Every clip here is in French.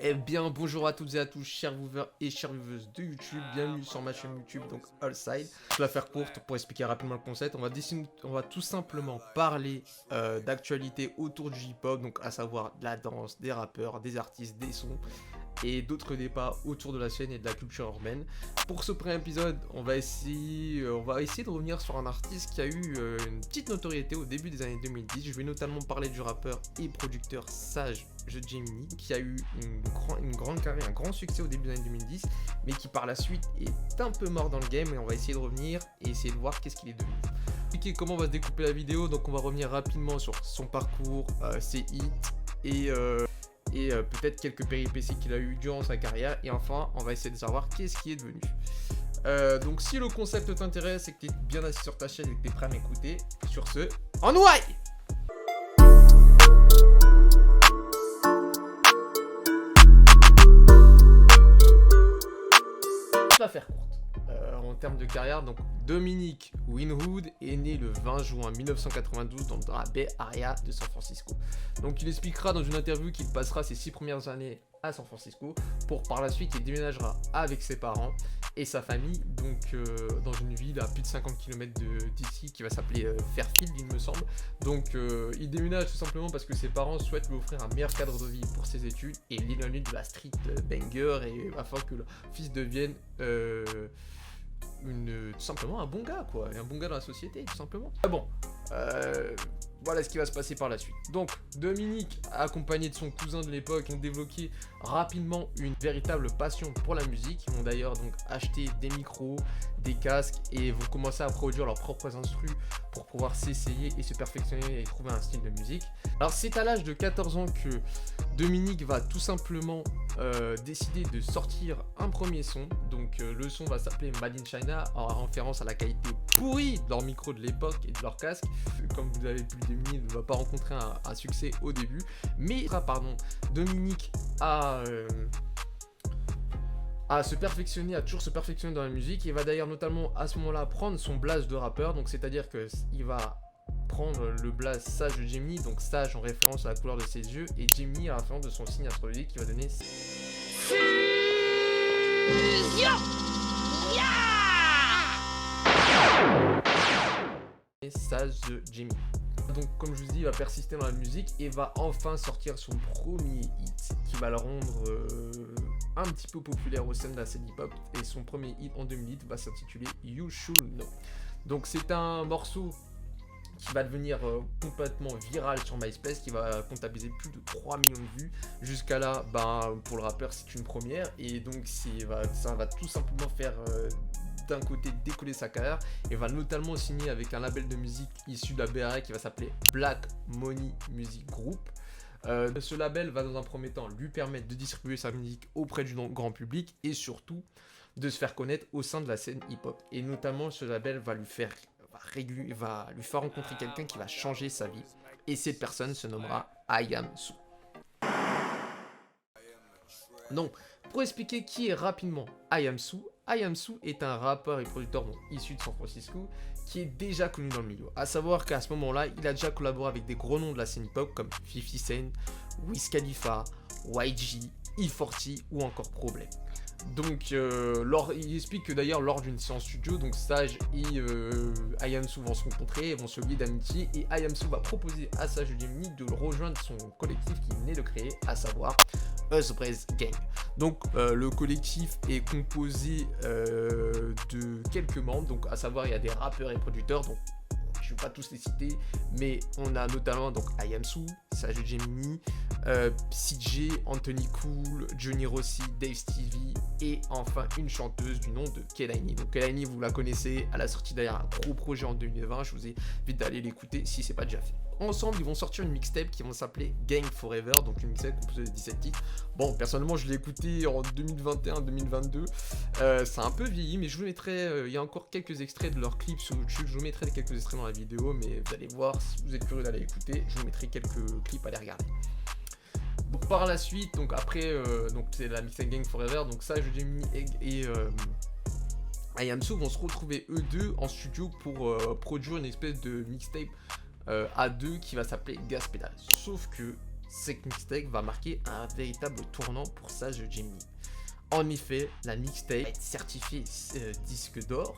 Eh bien, bonjour à toutes et à tous, chers viewers et chères viewers de YouTube, bienvenue sur ma chaîne YouTube, donc Allside. Je vais la faire courte pour expliquer rapidement le concept. On va tout simplement parler d'actualité autour du hip-hop, donc à savoir de la danse, des rappeurs, des artistes, des sons et d'autres débats autour de la scène et de la culture urbaine. Pour ce premier épisode, on va essayer de revenir sur un artiste qui a eu une petite notoriété au début des années 2010. Je vais notamment parler du rappeur et producteur Sage The Gemini, qui a eu une grande carrière, un grand succès au début des années 2010, mais qui par la suite est un peu mort dans le game, et on va essayer de revenir et essayer de voir qu'est-ce qu'il est devenu. Expliquer comment on va se découper la vidéo, donc on va revenir rapidement sur son parcours, ses hits et peut-être quelques péripéties qu'il a eu durant sa carrière, et enfin on va essayer de savoir qu'est-ce qui est devenu. Donc si le concept t'intéresse et que tu es bien assis sur ta chaîne et que tu es prêt à m'écouter, sur ce, en ouaille! Je vais faire courte. En termes de carrière, donc Dominic Winwood est né le 20 juin 1992 dans la Bay Area de San Francisco. Donc il expliquera dans une interview qu'il passera ses 6 premières années à San Francisco pour par la suite il déménagera avec ses parents et sa famille donc dans une ville à plus de 50 km d'ici qui va s'appeler Fairfield il me semble. Donc il déménage tout simplement parce que ses parents souhaitent lui offrir un meilleur cadre de vie pour ses études et l'éloigner de la street banger et afin que le fils devienne tout simplement un bon gars quoi, et un bon gars dans la société tout simplement. Ah bon, voilà ce qui va se passer par la suite. Donc Dominic, accompagné de son cousin de l'époque, ont développé rapidement une véritable passion pour la musique. Ils vont d'ailleurs donc acheter des micros, des casques et vont commencer à produire leurs propres instrus pour pouvoir s'essayer et se perfectionner et trouver un style de musique. Alors c'est à l'âge de 14 ans que Dominic va tout simplement décider de sortir un premier son. Donc le son va s'appeler Made in China en référence à la qualité pourrie de leur micro de l'époque et de leur casque. Comme vous avez pu le deviner, ne va pas rencontrer un succès au début, mais Dominic a toujours se perfectionner dans la musique. Il va d'ailleurs notamment à ce moment-là prendre son blaze de rappeur, donc c'est-à-dire que il va prendre le blaze Sage de Gemini, donc Sage en référence à la couleur de ses yeux et Gemini en référence de son signe astrologique qui va donner Sage de Gemini. Donc comme je vous dis, il va persister dans la musique et va enfin sortir son premier hit qui va le rendre un petit peu populaire au sein de la scène hip-hop, et son premier hit en 2008 va s'intituler You Should Know. Donc c'est un morceau qui va devenir complètement viral sur MySpace, qui va comptabiliser plus de 3 millions de vues. Jusqu'à là, pour le rappeur c'est une première, et donc ça va tout simplement faire d'un côté décoller sa carrière, et va notamment signer avec un label de musique issu de la Bay Area qui va s'appeler Black Money Music Group. Ce label va dans un premier temps lui permettre de distribuer sa musique auprès du grand public et surtout de se faire connaître au sein de la scène hip-hop. Et notamment ce label va lui faire rencontrer quelqu'un qui va changer sa vie, et cette personne se nommera I.Am.Soo. Donc, pour expliquer qui est rapidement I.Am.Soo est un rappeur et producteur issu de San Francisco qui est déjà connu dans le milieu. A savoir qu'à ce moment-là, il a déjà collaboré avec des gros noms de la scène hip-hop comme 50 Cent, Wiz Khalifa, YG, E40 ou encore Problem. Donc il explique que d'ailleurs lors d'une séance studio, donc Sage et I.Am.Soo vont se rencontrer, vont se lier d'amitié, et I.Am.Soo va proposer à Sage Gemini de le rejoindre son collectif qu'il venait de créer, à savoir Us Braze Gang. Donc le collectif est composé de quelques membres, donc à savoir il y a des rappeurs et producteurs, donc je ne vais pas tous les citer, mais on a notamment donc I.Am.Soo, Sage Gemini, CJ, Anthony Cool, Johnny Rossi, Dave Stevie et enfin une chanteuse du nom de Kehlani. Donc Kehlani, vous la connaissez, elle a sorti d'ailleurs un gros projet en 2020, je vous invite d'aller l'écouter si c'est pas déjà fait. Ensemble, ils vont sortir une mixtape qui vont s'appeler Gang Forever, donc une mixtape composée de 17 titres. Bon, personnellement, je l'ai écouté en 2021-2022. C'est un peu vieilli, mais je vous mettrai, il y a encore quelques extraits de leurs clips sur YouTube. Je vous mettrai quelques extraits dans la vidéo, mais vous allez voir, si vous êtes curieux d'aller écouter, je vous mettrai quelques clips à les regarder. Bon, par la suite, donc après, donc c'est la mixtape Gang Forever, donc ça, je Gemini et I.Am.Soo vont se retrouver eux deux en studio pour produire une espèce de mixtape à deux qui va s'appeler Gas Pedal. Sauf que cette mixtape va marquer un véritable tournant pour Sage Gemini. En effet, la mixtape va être certifiée disque d'or,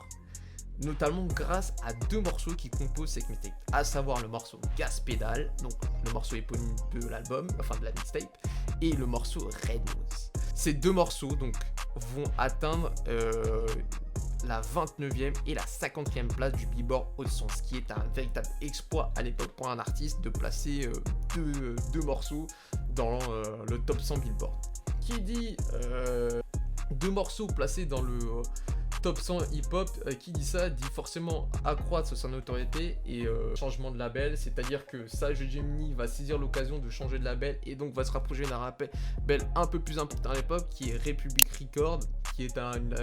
notamment grâce à 2 morceaux qui composent cette mixtape, à savoir le morceau Gas Pedal, donc le morceau éponyme de l'album, enfin de la mixtape, et le morceau Red Nose. Ces 2 morceaux donc vont atteindre la 29e et la 50e place du Billboard Hot 100, ce qui est un véritable exploit à l'époque pour un artiste de placer deux morceaux dans le top 100 Billboard. Qui dit 2 morceaux placés dans le top 100 hip-hop, qui dit ça dit forcément accroître sa notoriété et changement de label, c'est-à-dire que Sage Gemini va saisir l'occasion de changer de label et donc va se rapprocher d'un label un peu plus important à l'époque qui est Republic Records, qui est une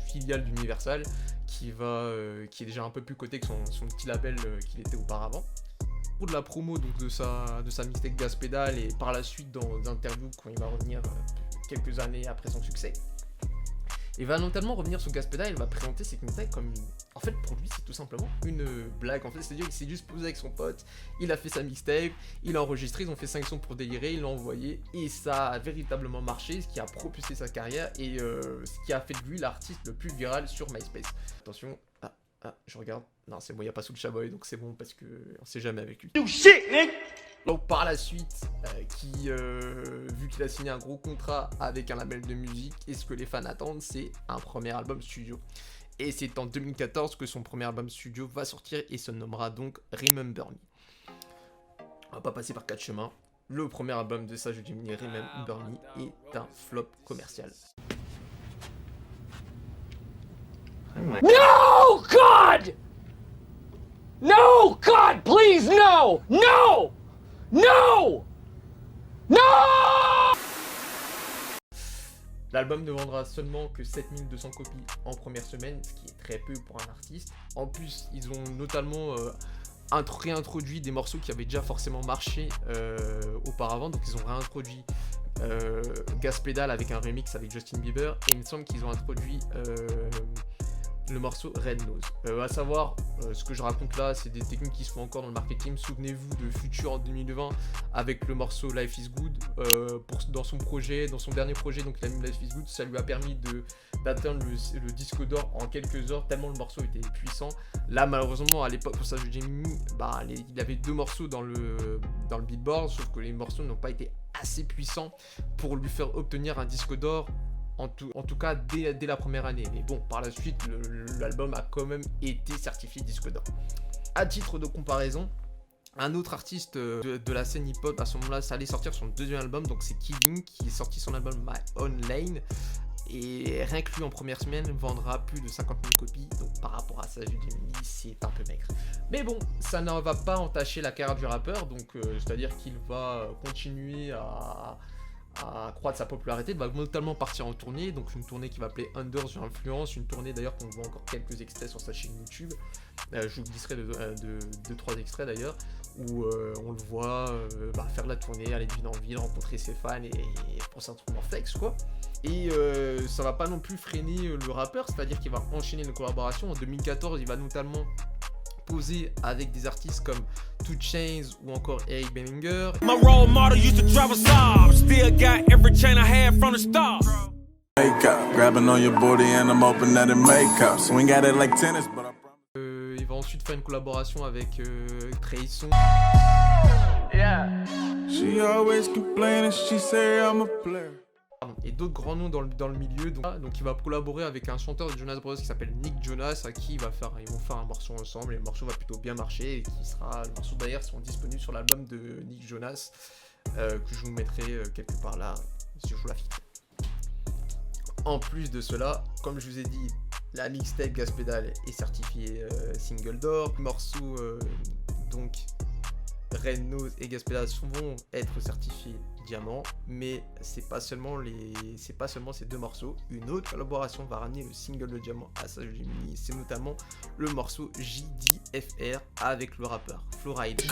filiale d'Universal, qui est déjà un peu plus coté que son petit label qu'il était auparavant. Pour de la promo donc, de sa mixtape Gas Pedal et par la suite dans des interviews quand il va revenir quelques années après son succès, il va notamment revenir sur Gas Pedal. Il va présenter cette mixtape comme en fait pour lui c'est tout simplement une blague. En fait c'est-à-dire qu'il s'est juste posé avec son pote, il a fait sa mixtape, il a enregistré, ils ont fait 5 sons pour délirer, il l'a envoyé et ça a véritablement marché, ce qui a propulsé sa carrière et ce qui a fait de lui l'artiste le plus viral sur MySpace. Attention, je regarde, non c'est bon, il n'y a pas Soulja Chaboy donc c'est bon parce que on sait jamais avec lui. Donc par la suite, vu qu'il a signé un gros contrat avec un label de musique, et ce que les fans attendent, c'est un premier album studio. Et c'est en 2014 que son premier album studio va sortir et se nommera donc Remember Me. On va pas passer par 4 chemins. Le premier album de Sage Gemini, Remember Me, est un flop commercial. No, God! No, God, please, no! No! No! No! L'album ne vendra seulement que 7200 copies en première semaine, ce qui est très peu pour un artiste. En plus, ils ont notamment réintroduit des morceaux qui avaient déjà forcément marché auparavant. Donc ils ont réintroduit Gas Pedal avec un remix avec Justin Bieber. Et il me semble qu'ils ont introduit le morceau Red Nose. À savoir, ce que je raconte là, c'est des techniques qui se font encore dans le marketing. Souvenez-vous de Future en 2020 avec le morceau Life is Good. Dans son dernier projet, donc il a mis Life is Good, ça lui a permis d'atteindre le disque d'or en quelques heures, tellement le morceau était puissant. Là, malheureusement, à l'époque, pour Sage Gemini, il avait 2 morceaux dans le Billboard, sauf que les morceaux n'ont pas été assez puissants pour lui faire obtenir un disque d'or. En tout cas dès la première année, mais bon, par la suite l'album a quand même été certifié disque d'or. À titre de comparaison, un autre artiste de la scène hip-hop à ce moment-là, ça allait sortir son 2e album, donc c'est Killing qui est sorti son album My Own Lane, et rien que lui en première semaine vendra plus de 50 000 copies, donc par rapport à Sage Gemini c'est un peu maigre. Mais bon, ça ne va pas entacher la carrière du rappeur, donc c'est-à-dire qu'il va continuer à accroître sa popularité, il va notamment partir en tournée, donc une tournée qui va appeler Under the Influence, une tournée d'ailleurs qu'on voit encore quelques extraits sur sa chaîne YouTube, je vous glisserai 2-3 extraits d'ailleurs, où on le voit faire la tournée, aller de ville en ville, rencontrer ses fans et penser un truc en flex quoi. Et ça va pas non plus freiner le rappeur, c'est-à-dire qu'il va enchaîner les collaborations. En 2014, il va notamment poser avec des artistes comme 2 Chainz ou encore Eric Bellinger. My role model used to travel Saab, still got every chain I had from the start. Grabbing on your booty and I'm hoping that it makeup. Swing at it like tennis, but il va ensuite faire une collaboration avec Trey Songz. Yeah. She always complaining, she say I'm a player. Et d'autres grands noms dans le milieu, donc il va collaborer avec un chanteur de Jonas Brothers qui s'appelle Nick Jonas, à qui ils vont faire un morceau ensemble, et le morceau va plutôt bien marcher, et qui sera, le morceau d'ailleurs sont disponibles sur l'album de Nick Jonas, que je vous mettrai quelque part là, si je vous la filtre. En plus de cela, comme je vous ai dit, la mixtape Gas Pedal est certifiée single d'or, les morceaux donc Red Nose et Gas Pedal vont être certifiés diamant, mais c'est pas seulement ces 2 morceaux. Une autre collaboration va ramener le single de diamant à Sage Gemini, c'est notamment le morceau JDFR avec le rappeur Flo Rida.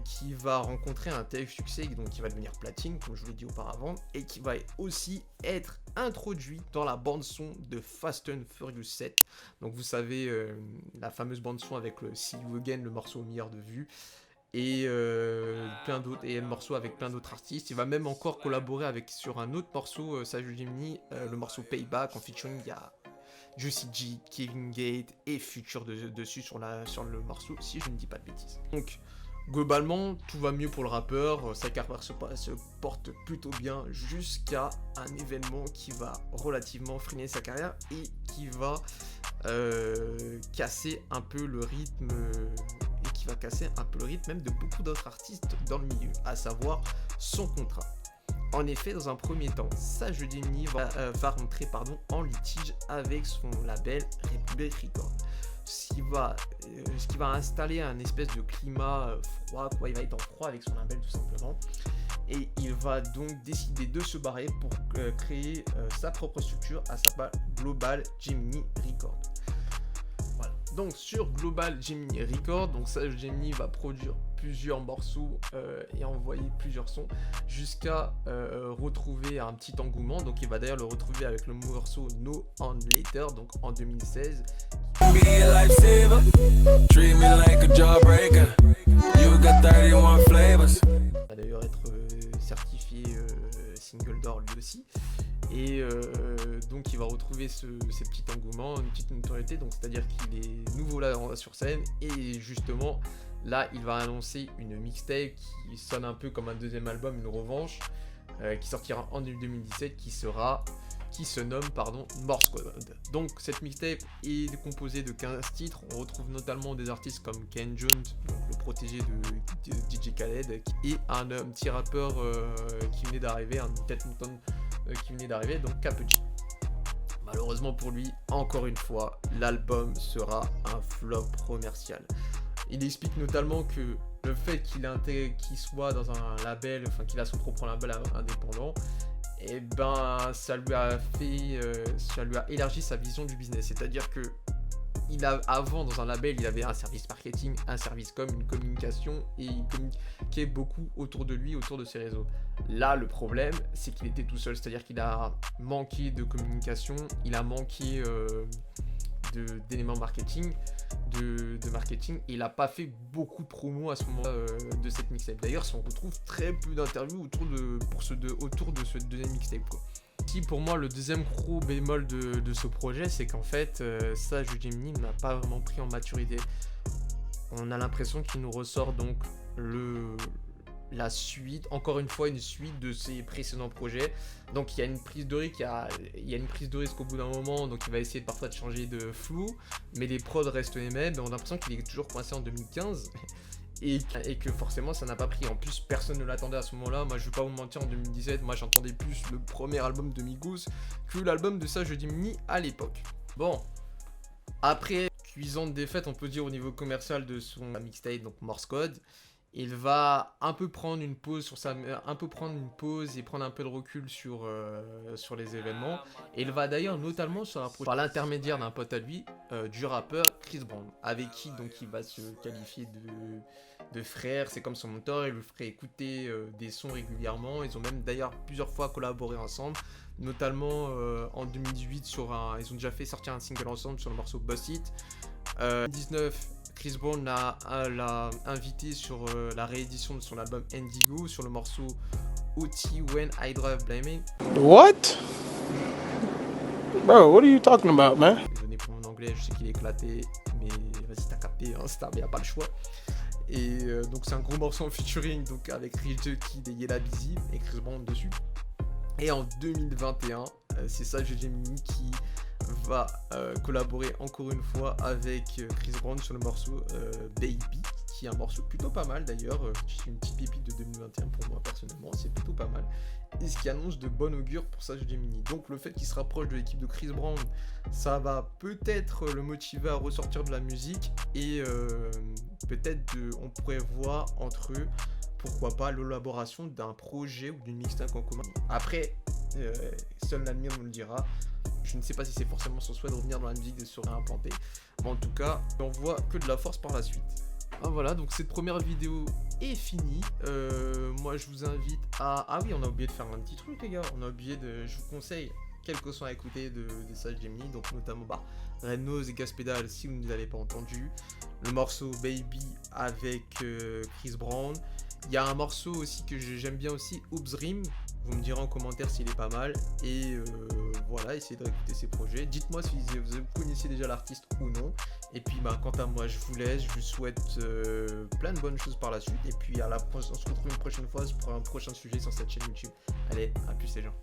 Qui va rencontrer un tel succès, donc il va devenir platine, comme je vous l'ai dit auparavant, et qui va aussi être introduit dans la bande son de Fast and Furious 7. Donc vous savez, la fameuse bande son avec le See You Again, le morceau au milliard de vues, et plein d'autres, et le morceau avec plein d'autres artistes. Il va même encore collaborer sur un autre morceau, Sage Gemini, le morceau Payback, en featuring, il y a Juicy J, Kevin Gate et Future dessus sur le morceau, si je ne dis pas de bêtises. Donc, globalement, tout va mieux pour le rappeur, sa carrière se porte plutôt bien jusqu'à un événement qui va relativement freiner sa carrière et qui va casser un peu le rythme, même de beaucoup d'autres artistes dans le milieu, à savoir son contrat. En effet, dans un premier temps, Sage Gemini va rentrer en litige avec son label Republic Records. Ce qui va installer un espèce de climat froid, quoi. Il va être en froid avec son label tout simplement. Et il va donc décider de se barrer pour créer sa propre structure, à savoir Global Gemini Records. Voilà. Donc sur Global Gemini Records, donc Sage Gemini va produire plusieurs morceaux et envoyer plusieurs sons jusqu'à retrouver un petit engouement. Donc il va d'ailleurs le retrouver avec le morceau No On Later, donc en 2016. Il va d'ailleurs être certifié single d'or lui aussi. Et donc il va retrouver ces petits engouements, une petite notoriété, donc c'est-à-dire qu'il est nouveau là sur scène, et justement là il va annoncer une mixtape qui sonne un peu comme un deuxième album, une revanche, qui sortira en 2017, qui se nomme Morse Code. Donc cette mixtape est composée de 15 titres. On retrouve notamment des artistes comme Ken Jones, donc le protégé de DJ Khaled, et un petit rappeur qui venait d'arriver, un tête moutonne qui venait d'arriver, donc Capucci. Malheureusement pour lui, encore une fois, l'album sera un flop commercial. Il explique notamment que le fait qu'il soit dans un label, enfin qu'il a son propre label indépendant, et ben ça lui a élargi sa vision du business. C'est-à-dire que avant, dans un label, il avait un service marketing, un service com, une communication, et il communiquait beaucoup autour de lui, autour de ses réseaux. Là, le problème, c'est qu'il était tout seul, c'est-à-dire qu'il a manqué de communication, il a manqué d'éléments marketing, de marketing, et il n'a pas fait beaucoup de promo à ce moment de cette mixtape. D'ailleurs, on retrouve très peu d'interviews autour de ce deuxième mixtape, quoi. Si pour moi le deuxième gros bémol de ce projet, c'est qu'en fait Sage Gemini n'a pas vraiment pris en maturité. On a l'impression qu'il nous ressort donc la suite, encore une fois une suite de ses précédents projets. Donc il y a une prise de risque, au bout d'un moment, donc il va essayer parfois de changer de flou, mais les prods restent les mêmes, et on a l'impression qu'il est toujours coincé en 2015. Et que forcément ça n'a pas pris. En plus, personne ne l'attendait à ce moment-là. Moi je vais pas vous mentir, en 2017, moi j'entendais plus le premier album de Migos que l'album de Sage Gemini à l'époque. Bon, après cuisante défaite, on peut dire, au niveau commercial de son mixtape, donc Morse Code, il va un peu prendre une pause et prendre un peu de recul sur les événements. Et il va d'ailleurs notamment se rapprocher par l'intermédiaire d'un pote à lui, du rappeur Chris Brown, avec qui donc il va se qualifier de frère. C'est comme son mentor, il lui ferait écouter des sons régulièrement. Ils ont même d'ailleurs plusieurs fois collaboré ensemble, notamment en 2018 ils ont déjà fait sortir un single ensemble sur le morceau Boss It. 2019, Chris Brown l'a invité sur la réédition de son album Indigo sur le morceau OT When I Drive Blame. What? Bro, what are you talking about, man? Désolé pour mon anglais, je sais qu'il est éclaté, mais vas-y, t'as capté, hein, Star, mais y'a pas le choix. Et donc c'est un gros morceau en featuring, donc avec Rich the Kid et Yella Busy et Chris Brown dessus. Et en 2021, c'est Sage Gemini qui va collaborer encore une fois avec Chris Brown sur le morceau Baby, qui est un morceau plutôt pas mal d'ailleurs, c'est une petite pépite de 2021 pour moi personnellement, c'est plutôt pas mal, et ce qui annonce de bon augure pour Sage Gemini. Donc le fait qu'il se rapproche de l'équipe de Chris Brown, ça va peut-être le motiver à ressortir de la musique, et peut-être on pourrait voir entre eux, pourquoi pas, l'élaboration d'un projet ou d'une mixtape en commun. Après, seul l'avenir nous le dira. Je ne sais pas si c'est forcément son souhait de revenir dans la musique et de se réimplanter. Mais en tout cas, on voit que de la force par la suite. Voilà, donc cette première vidéo est finie. Moi, je vous invite à... Ah oui, on a oublié de faire un petit truc, les gars. On a oublié de... Je vous conseille quelques sons à écouter des Sage Gemini, donc notamment Red Nose et Gas Pedal si vous ne les avez pas entendus. Le morceau Baby avec Chris Brown. Il y a un morceau aussi que j'aime bien aussi, Oops Rim. Vous me direz en commentaire s'il est pas mal. Et voilà, essayez de réécouter ces projets. Dites-moi si vous connaissiez déjà l'artiste ou non. Et puis quant à moi, je vous laisse. Je vous souhaite plein de bonnes choses par la suite. Et puis on se retrouve une prochaine fois pour un prochain sujet sur cette chaîne YouTube. Allez, à plus les gens.